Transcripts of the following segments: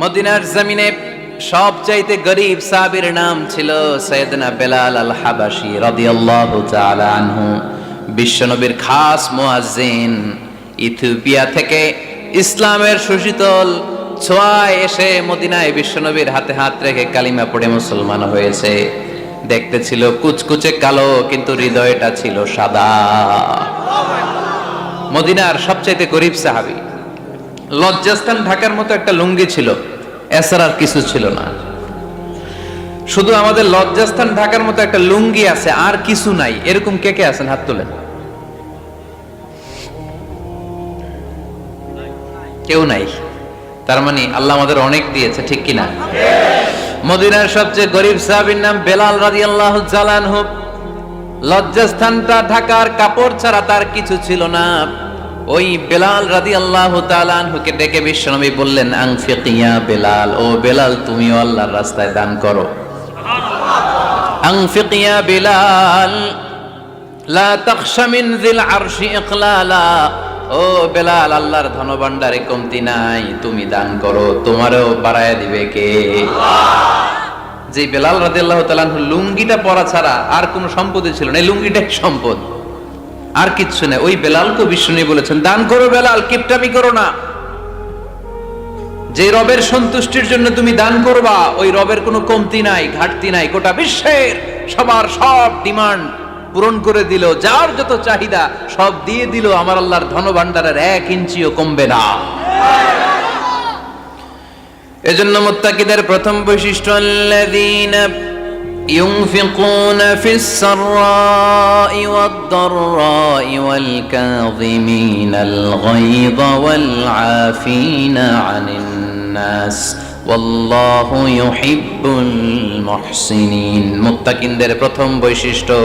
মদিনার জমিনে সবচাইতে গরীব সাহাবীর নাম ছিল সাইয়েদনা বেলাল আল হাবাশী রাদিয়াল্লাহু তাআলা আনহু। বিশ্বনবীর খাস মুয়াজ্জিন, ইথিওপিয়া থেকে ইসলামের সুশীতল ছোঁয়ায় এসে মদিনায় বিশ্বনবীর হাতে হাত রেখে কালিমা পড়ে মুসলমান হয়েছে। দেখতে ছিল কুচকুচে কালো, কিন্তু হৃদয়টা ছিল সাদা। মদিনার সবচাইতে গরীব সাহাবী। লজ্জাস্থান ঢাকার মতো একটা লুঙ্গি ছিল, এছাড়া আর কিছু ছিল না। শুধু আমাদের লজ্জাস্থান ঢাকার মতো একটা লুঙ্গি আছে, আর কিছু নাই। এরকম কে কে আছেন? হাত তোলেন। কেউ নাই। তার মানে আল্লাহ আমাদের অনেক দিয়েছে, ঠিক কিনা? মদিনার সবচেয়ে গরীব সাহাবীর নাম বেলাল রাদিয়াল্লাহু তাআলা আনহু। লজ্জাস্থানটা ঢাকার কাপড় ছাড়া তার কিছু ছিল না। ওই বেলাল রাদিয়াল্লাহু তাআলা আনহুকে ডেকে বিশ্বনবী বললেন, আনফিক ইয়া বেলাল, ও বেলাল তুমিও আল্লাহর রাস্তায় দান করো। আনফিক ইয়া বেলাল লা তাখশা মিন যিল আরশি ইকলালা, ও বেলাল আল্লাহর ধনভাণ্ডারে কমতি নাই, তুমি দান করো, তোমারও বাড়ায়া দিবে কে? যে বেলাল রাদিয়াল্লাহু তাআলা আনহু লুঙ্গিটা পরা ছাড়া আর কোনো সম্পদই ছিল না, এই লুঙ্গিটাই সম্পদ, আর কিচ্ছু নেই। ওই বেলালকে বিষ্ণু বলেছেন, দান করো বেলাল, কিপটামি করো না। যে রবের সন্তুষ্টির জন্য তুমি দান করবা, ওই রবের কোনো কমতি নাই, ঘাটতি নাই। গোটা বিশ্বের সবার সব ডিমান্ড পূরণ করে দিল, যার যত চাহিদা সব দিয়ে দিল, আমার আল্লাহর ধনভাণ্ডারের 1 ইঞ্চিও কমবে না। এজন্য মুত্তাকিদের প্রথম বৈশিষ্ট্য, আল্লাযীনা ينفقون في السراء والضراء والكاظمين الغيظ والعافين عن الناس والله يحب المحسنين। মুত্তাকিনদের প্রথম বৈশিষ্ট্য,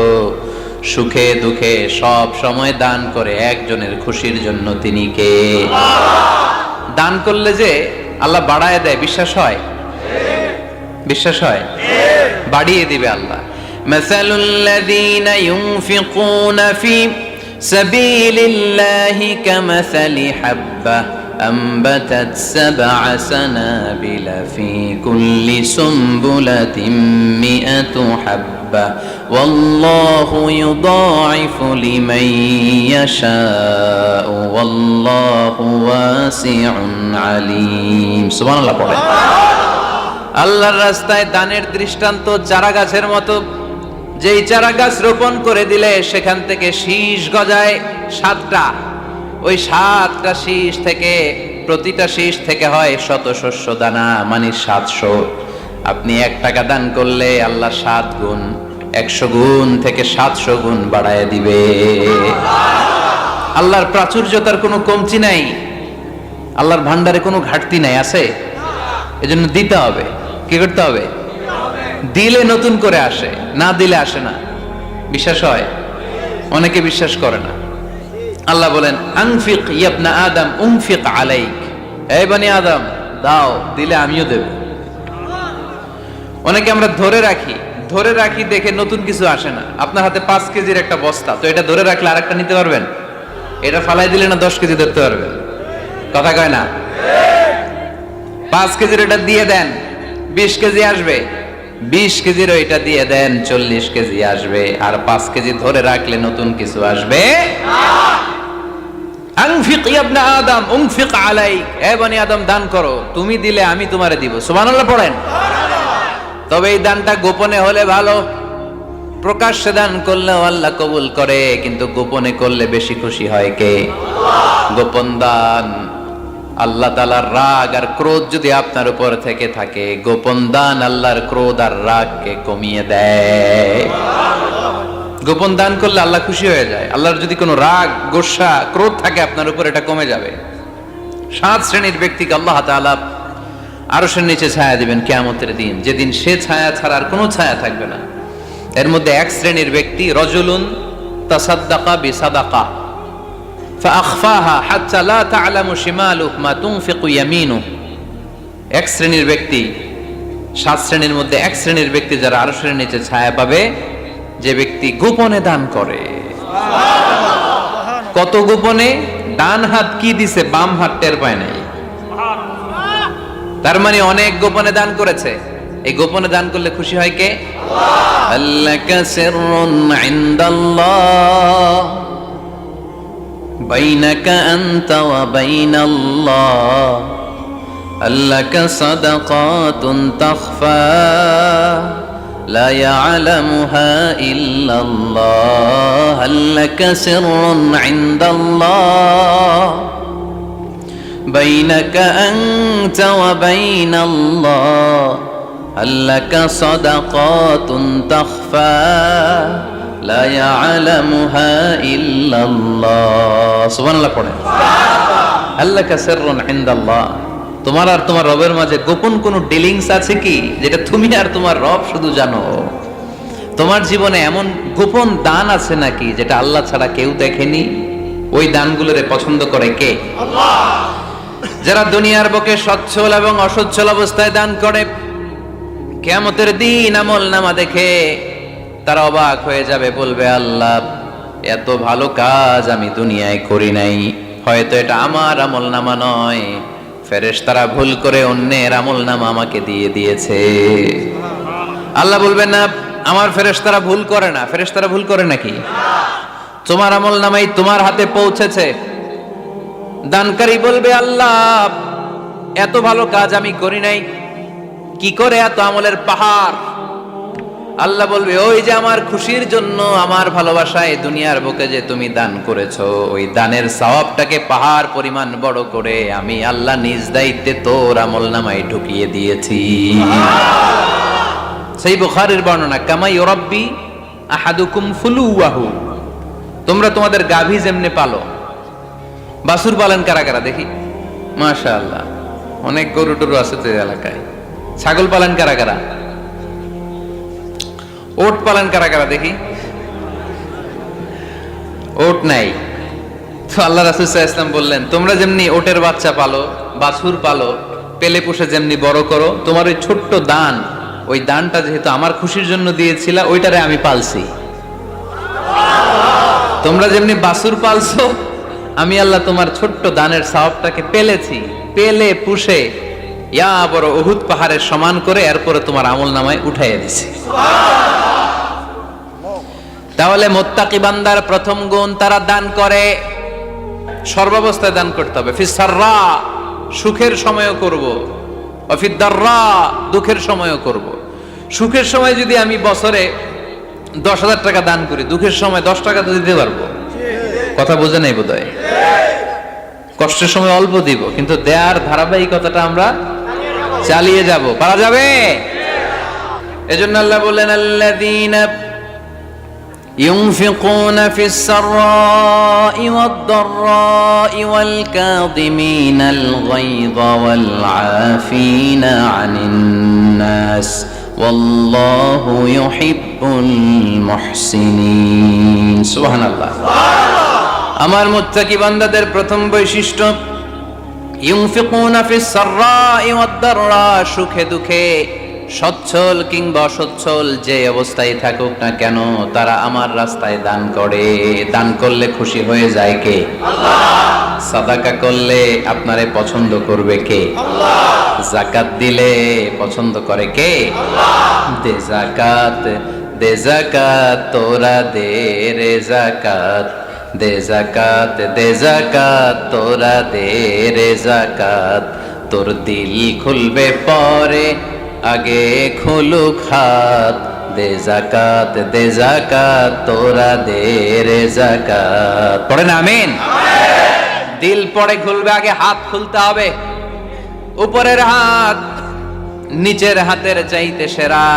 সুখে দুঃখে সব সময় দান করে একজনের খুশির জন্য। তিনি কে? দান করলে যে আল্লাহ বাড়ায় দেয়, বিশ্বাস হয়? বিশ্বাস হয়? বাড়িয়ে দিবে আল্লাহ। মাসালুল্লাযীনা ইউনফিকুনা ফি সাবিলিল্লাহি কামাসালি হাব্বা আনবাতাত সাবআ সানাবিলা ফি কুল্লি সুমবুলাতিন মিআতু হাব্বা ওয়াল্লাহু ইউদাঈফু লিমান ইয়াশাউ ওয়াল্লাহু ওয়াসিউন আলীম। সুবহানাল্লাহ পড়েন। আল্লাহর রাস্তায় দানের দৃষ্টান্ত চারা গাছের মতো। যেই চারা গাছ রোপণ করে দিলে সেখান থেকে শীষ গজায় 7টা। ওই 7টা শীষ থেকে, প্রতিটা শীষ থেকে হয় শত শস্য দানা, মানে 700। আপনি 1 টাকা দান করলে আল্লাহ 7 গুণ, 100 গুণ থেকে 700 গুণ বাড়ায় দিবে। আল্লাহর প্রাচুর্যতার কোনো কমতি নাই, আল্লাহর ভান্ডারে কোনো ঘাটতি নাই। আছে? এজন্য দিতে হবে। কি করতে হবে? দিলে নতুন করে আসে, না দিলে আসে না। বিশ্বাস হয়? অনেকে বিশ্বাস করে না। আল্লাহ বলেন, আনফিক ইয়া আদম উনফিক আলাইক, এই বনি আদম দাও, দিলে আমিও দেব। অনেকে আমরা ধরে রাখি দেখে নতুন কিছু আসে না। আপনার হাতে 5 কেজির একটা বস্তা, তো এটা ধরে রাখলে আরেকটা নিতে পারবেন? এটা ফালাই দিলে না 10 কেজি ধরতে পারবেন? কথা কয় না? 5 কেজির এটা দিয়ে দেন, 20 কেজি আসবে। 20 কেজির ওইটা দিয়ে দেন, 40 কেজি আসবে। আর 5 কেজি ধরে রাখলে নতুন কিছু আসবে। আনফিক ইয়া ইবনা আদম উনফিক আলাইক, হে বনি আদম দান করো, তুমি দিলে আমি তোমারে দিব। সুবহানাল্লাহ পড়েন। তবে এই দানটা গোপনে হলে ভালো। প্রকাশ্যে দান করলেও আল্লাহ কবুল করে, কিন্তু গোপনে করলে বেশি খুশি হয় কে? গোপন দান। আল্লাহ তাআলার রাগ আর ক্রোধ যদি আপনার উপর থেকে থাকে, গোপন দান আল্লাহর ক্রোধ আর রাগকে কমিয়ে দেয়। গোপন দান করলে আল্লাহ খুশি হয়ে যায়। আল্লাহর যদি কোনো রাগ, গোসা, ক্রোধ থাকে আপনার উপর, এটা কমে যাবে। 7 শ্রেণীর ব্যক্তিকে আল্লাহ তাআলা আরশের নিচে ছায়া দিবেন কিয়ামতের দিন, যেদিন সে ছায়া ছাড়া আর কোনো ছায়া থাকবে না। এর মধ্যে 1 শ্রেণীর ব্যক্তি, রজুলুন তাসাদ্দাকা বিসাদাকা ফাআখফাহা হাত্তা লা তা'লামু শিমালুহু মা তুনফিকু ইয়ামিনুহু। 1 শ্রেণীর ব্যক্তি, 7 শ্রেণীর মধ্যে 1 শ্রেণীর ব্যক্তি যারা আরশের নিচে ছায়া পাবে, যে ব্যক্তি গোপনে দান করে। কত গোপনে? ডান হাত কি দিছে, বাম হাত টের পায় নাই। তার মানে অনেক গোপনে দান করেছে। এই গোপনে দান করলে খুশি হয় কে? আল্লাকা সিররুন ইনদাল্লাহ বাইনাকা আনতা ওয়া বাইনাল্লাহ আল্লাকা সাদাকাতুন তাখফা لا يعلمها إلا الله هل لك سر عند الله بينك أنت وبين الله هل لك صدقات تخفى لا يعلمها إلا الله سبحان الله পড়ে هل لك سر عند الله তোমার আর তোমার রবের মাঝে গোপন কোনো ডিলিংস আছে কি যেটা তুমি আর তোমার রব শুধু জানো? তোমার জীবনে এমন গোপন দান আছে নাকি যেটা আল্লাহ ছাড়া কেউ দেখেনি? ওই দানগুলোরে পছন্দ করে কে? আল্লাহ। যারা দুনিয়ার বুকে সচ্ছল এবং অসচ্ছল অবস্থায় দান করে, কিয়ামতের দিন আমলনামা দেখে তারা অবাক হয়ে যাবে, বলবে আল্লাহ এত ভালো কাজ আমি দুনিয়ায় করি নাই, হয়তো এটা আমার আমলনামা নয়, ফেরেশতারা ভুল করে অন্যের আমলনামা আমাকে দিয়ে দিয়েছে। আল্লাহ বলবেন না আমার ফেরেশতারা ভুল করে না। ফেরেশতারা ভুল করে নাকি? তোমার আমলনামাই তোমার হাতে পৌঁছেছে। দানকারী বলবে আল্লাহ এত ভালো কাজ আমি করি নাই, কি করে এত আমলের পাহাড়? আল্লাহ বলবে ওই যে আমার খুশির জন্য, আমার ভালোবাসায় দুনিয়ার বুকে যে তুমি দান করেছো, ওই দানের সওয়াবটাকে পাহাড় পরিমাণ বড় করে আমি আল্লাহ নিজ দায়িত্বে তোর আমলনামায় ঢুকিয়ে দিয়েছি। সেই বুখারীর বর্ণনা, কামা ইউরাব্বি আহাদুকুম ফুলুয়াহু, তোমরা তোমাদের গাভী যেমনে পালো। বাছুর পালন কারা কারা দেখি? মাশাআল্লাহ, অনেক গরু টরু আছে তো এলাকায়। ছাগল পালন কারা কারা? ওট পালন কারা কারা দেখি? ওট নাই তো আল্লাহ রাসূল সাল্লাল্লাহু আলাইহি ওয়াসাল্লাম বললেন তোমরা যেমনি ওটের বাচ্চা পালো, বাছুর পালো, পেলে পুষে যেমনি বড় করো, তোমার ওই ছোট্ট দান, ওই দানটা যেহেতু আমার খুশির জন্য দিয়েছিলা, ওইটারে আমি পালছি। তোমরা যেমনি বাছুর পালছো, আমি আল্লাহ তোমার ছোট্ট দানের সওয়াবটাকে পেলেছি, পেলে পুষে ইয়া বড় উহুদ পাহাড়ের সমান করে এরপরে তোমার আমলনামায় উঠাইয়া দিছি। তাহলে মুত্তাকি বান্দার প্রথম গুণ, তারা দান করে, সর্বাবস্থায় দান করতে হবে। ফিস সাররা, সুখের সময়ও করব, ফিদ দাররা, দুঃখের সময়ও করব। সুখের সময় যদি আমি বছরে 10,000 টাকা দান করি, দুঃখের সময় 10 টাকা তো দিতে পারবো। কথা বোঝে নাই বোধহয়? কষ্টের সময় অল্প দিব, কিন্তু দেয়ার ধারাবাহিকতাটা আমরা চালিয়ে যাব। পারা যাবে? এজন্য আল্লাহ বললেন আল্লাযীনা ينفقون في السراء والضراء والكاظمين الغيظ والعافين عن الناس والله يحب المحسنين سبحان الله। আমার মুত্তাকি বান্দাদের প্রথম বৈশিষ্ট্য ইউনফিকুনা ফিস সাররাই ওয়াদ দাররা, সুখে দুঃখে, সচ্ছল কিংবা অসচ্ছল যে অবস্থায় থাকুক না কেন, তারা আমার রাস্তায় দান করে। দান করলে খুশি হয়ে যায় কে? আল্লাহ। সাদাকা করলে আপনারে পছন্দ করবে কে? আল্লাহ। যাকাত দিলে পছন্দ করে কে? আল্লাহ। দে যাকাত, দে যাকাত, তোরা দে রে যাকাত, দে যাকাত, দে যাকাত, তোরা দে রে যাকাত, তোর দিল খুলবে পরে আগে খুলুক হাত, দে যাকাত, দে যাকাত, তোরা দে রে যাকাত। পড়েন আমিন। দিল পরে খুলবে, আগে হাত খুলতে হবে। উপরের হাত নিচের হাতের চাইতে সেরা।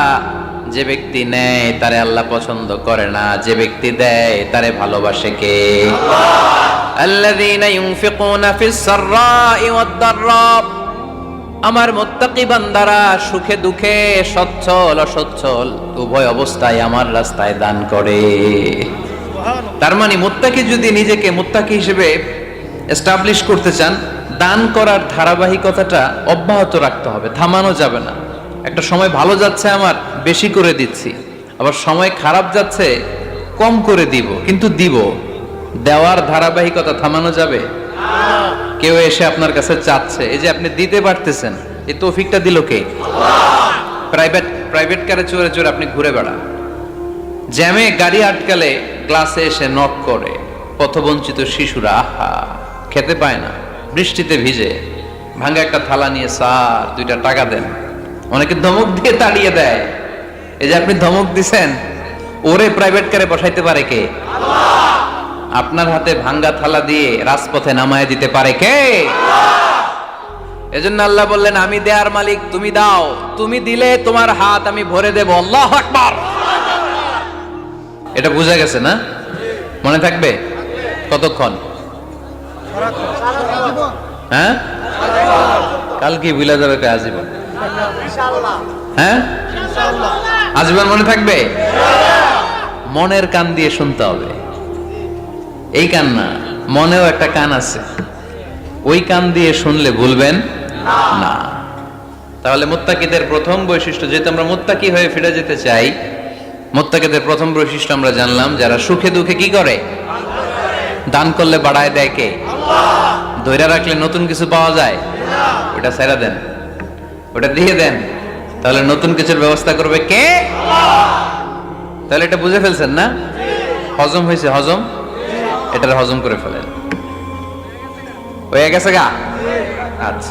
যে ব্যক্তি নেয় তারে আল্লাহ পছন্দ করে না, যে ব্যক্তি দেয় তারে ভালোবাসে কে? আল্লাহ। আল্লাযীনা ইউনফিকুনা ফিস সাররাই ওয়াদ দাররা, আমার মুত্তাকি বান্দারা সুখে দুঃখে, সচ্ছল অসচ্ছল উভয় অবস্থায় আমার রাস্তায় দান করে। তার মানে মুত্তাকি যদি নিজেকে মুত্তাকি হিসেবে এস্টাবলিশ করতে চান, দান করার ধারাবাহিকতাটা অব্যাহত রাখতে হবে, থামানো যাবে না। একটা সময় ভালো যাচ্ছে আমার, বেশি করে দিচ্ছি, আবার সময় খারাপ যাচ্ছে, কম করে দিব, কিন্তু দিব। দেওয়ার ধারাবাহিকতা থামানো যাবে? কেউ এসে আপনার কাছে চাচ্ছে, এই যে আপনি দিতে পারতেছেন, এই তৌফিকটা দিল কে? প্রাইভেট কারে চড়ে চড়ে আপনি ঘুরে বেড়ান, জ্যামে গাড়ি আটকালে ক্লাসে এসে নক করে, পথবঞ্চিত শিশুরা আহা খেতে পায় না, বৃষ্টিতে ভিজে ভাঙা একটা থালা নিয়ে স্যার 2টা টাকা দেন, অনেকে ধমক দিয়ে তাড়িয়ে দেয়। এই যে আপনি ধমক দিছেন, ওরে প্রাইভেট কারে বসাইতে পারে কে? আপনার হাতে ভাঙ্গা থালা দিয়ে রাজপথে নামায় দিতে পারে কে? এজন্য আল্লাহ বললেন, আমি দেয়ার মালিক, তুমি দাও, তুমি দিলে তোমার হাত আমি ভরে দেব। আল্লাহু আকবার। এটা বুঝা গেছে না? মনে থাকবে কতক্ষণ? হ্যাঁ, কাল কি ভুলে যাবে? আজীবন। হ্যাঁ, আজীবন মনে থাকবে। মনের কান দিয়ে শুনতে হবে। এই কান না, মনেও একটা কান আছে, ওই কান দিয়ে শুনলে ভুলবেন না। তাহলে মুত্তাকিদের প্রথম বৈশিষ্ট্য, যেহেতু আমরা মুত্তাকি হয়ে ফিরে যেতে চাই, মুত্তাকিদের প্রথম বৈশিষ্ট্য আমরা জানলাম, যারা সুখে দুঃখে কি করে? দান করলে বাড়ায় দেয় কে? ধৈর্য রাখলে নতুন কিছু পাওয়া যায়? ওটা ছেড়ে দেন, ওটা দিয়ে দেন, তাহলে নতুন কিছুর ব্যবস্থা করবে কে? তাহলে এটা বুঝে ফেলছেন না? হজম হয়েছে? হজম, এটার হজম করে ফেলেন। হয়ে গেছে গা? আচ্ছা।